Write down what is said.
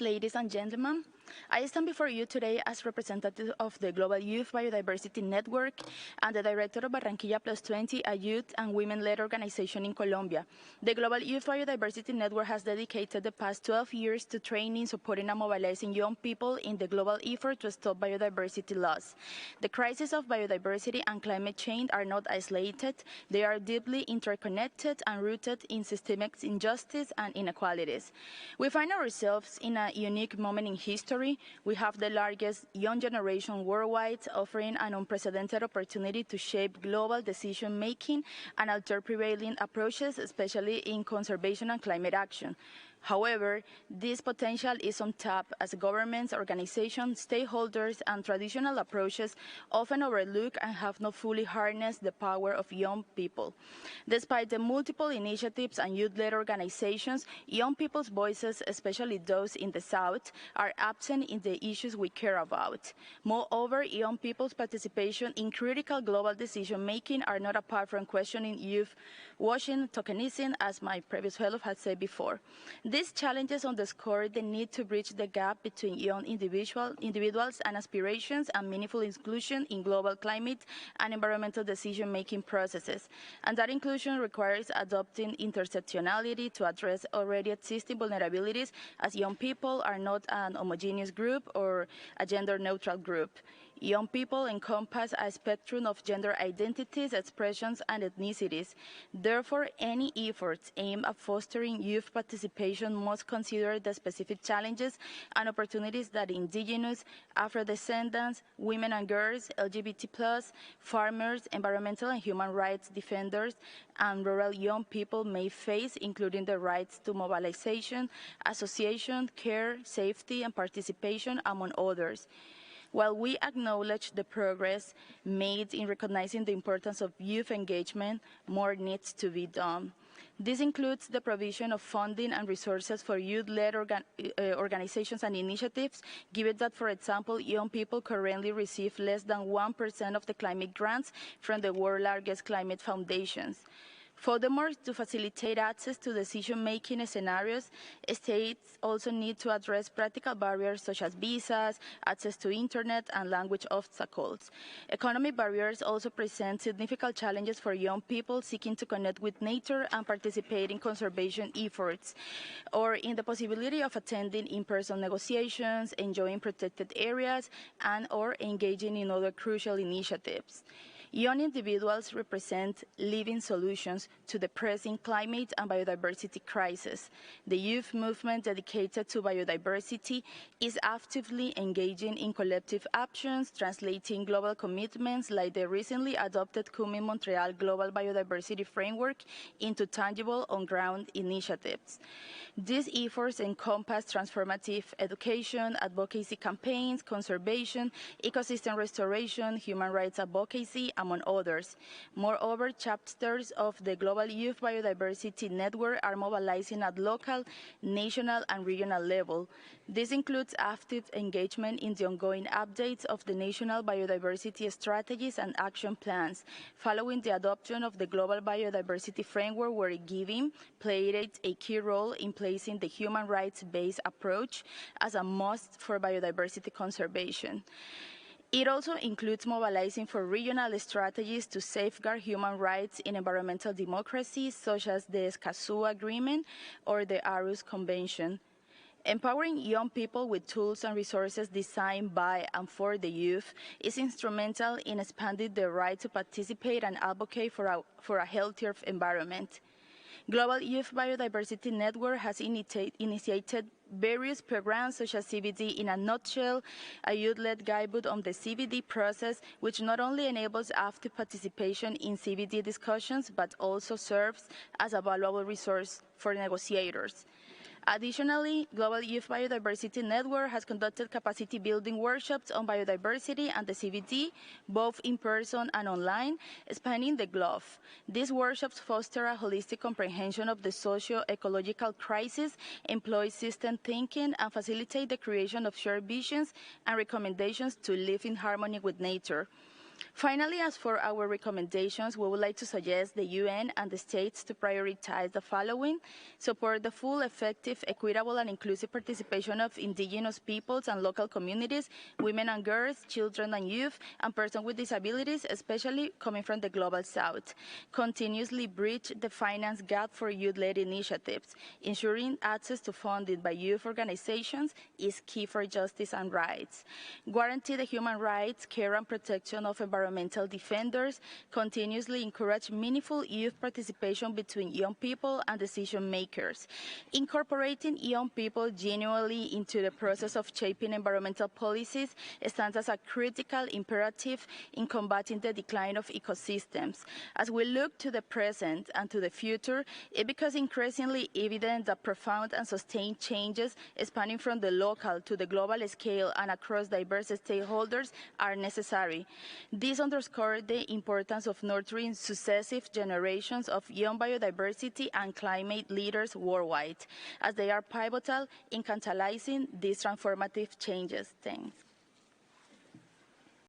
Ladies and gentlemen, I stand before you today as representative of the Global Youth Biodiversity Network and the director of Barranquilla Plus 20, a youth and women-led organization in Colombia. The Global Youth Biodiversity Network has dedicated the past 12 years to training, supporting and mobilizing young people in the global effort to stop biodiversity loss. The crises of biodiversity and climate change are not isolated. They are deeply interconnected and rooted in systemic injustice and inequalities. We find ourselves in a unique moment in history. We have the largest young generation worldwide, offering an unprecedented opportunity to shape global decision-making and alter prevailing approaches, especially in conservation and climate action. However, this potential is untapped as governments, organizations, stakeholders, and traditional approaches often overlook and have not fully harnessed the power of young people. Despite the multiple initiatives and youth-led organizations, young people's voices, especially those in the South, are absent in the issues we care about. Moreover, young people's participation in critical global decision-making are not apart from questioning youth washing, tokenism, as my previous fellow had said before. These challenges underscore the need to bridge the gap between young individuals and aspirations and meaningful inclusion in global climate and environmental decision-making processes. And that inclusion requires adopting intersectionality to address already existing vulnerabilities, as young people are not an homogeneous group or a gender-neutral group. Young people encompass a spectrum of gender identities, expressions, and ethnicities. Therefore, any efforts aimed at fostering youth participation must consider the specific challenges and opportunities that indigenous, Afro-descendants, women and girls, LGBT+, farmers, environmental and human rights defenders, and rural young people may face, including the rights to mobilization, association, care, safety, and participation, among others. While we acknowledge the progress made in recognizing the importance of youth engagement, more needs to be done. This includes the provision of funding and resources for youth-led organizations and initiatives, given that, for example, young people currently receive less than 1% of the climate grants from the world's largest climate foundations. Furthermore, to facilitate access to decision-making scenarios, states also need to address practical barriers such as visas, access to internet, and language obstacles. Economic barriers also present significant challenges for young people seeking to connect with nature and participate in conservation efforts, or in the possibility of attending in-person negotiations, enjoying protected areas, and/or engaging in other crucial initiatives. Young individuals represent living solutions to the pressing climate and biodiversity crisis. The youth movement dedicated to biodiversity is actively engaging in collective actions, translating global commitments like the recently adopted Kunming-Montreal Global Biodiversity Framework into tangible on-ground initiatives. These efforts encompass transformative education, advocacy campaigns, conservation, ecosystem restoration, human rights advocacy, among others. Moreover, chapters of the Global Youth Biodiversity Network are mobilizing at local, national, and regional level. This includes active engagement in the ongoing updates of the national biodiversity strategies and action plans, following the adoption of the Global Biodiversity Framework, where GYBN played a key role in placing the human rights-based approach as a must for biodiversity conservation. It also includes mobilizing for regional strategies to safeguard human rights in environmental democracy, such as the Escazú Agreement or the Aarhus Convention. Empowering young people with tools and resources designed by and for the youth is instrumental in expanding their right to participate and advocate for a healthier environment. Global Youth Biodiversity Network has initiated various programs such as CBD in a Nutshell, a youth-led guidebook on the CBD process, which not only enables active participation in CBD discussions, but also serves as a valuable resource for negotiators. Additionally, Global Youth Biodiversity Network has conducted capacity-building workshops on biodiversity and the CBD, both in person and online, spanning the globe. These workshops foster a holistic comprehension of the socio-ecological crisis, employ system thinking, and facilitate the creation of shared visions and recommendations to live in harmony with nature. Finally, as for our recommendations, we would like to suggest the UN and the states to prioritize the following: support the full, effective, equitable, and inclusive participation of indigenous peoples and local communities, women and girls, children and youth, and persons with disabilities, especially coming from the Global South. Continuously bridge the finance gap for youth-led initiatives. Ensuring access to funding by youth organizations is key for justice and rights. Guarantee the human rights, care, and protection of environmental defenders. Continuously encourage meaningful youth participation between young people and decision makers. Incorporating young people genuinely into the process of shaping environmental policies stands as a critical imperative in combating the decline of ecosystems. As we look to the present and to the future, it becomes increasingly evident that profound and sustained changes spanning from the local to the global scale and across diverse stakeholders are necessary. This underscores the importance of nurturing successive generations of young biodiversity and climate leaders worldwide, as they are pivotal in catalyzing these transformative changes. Thanks.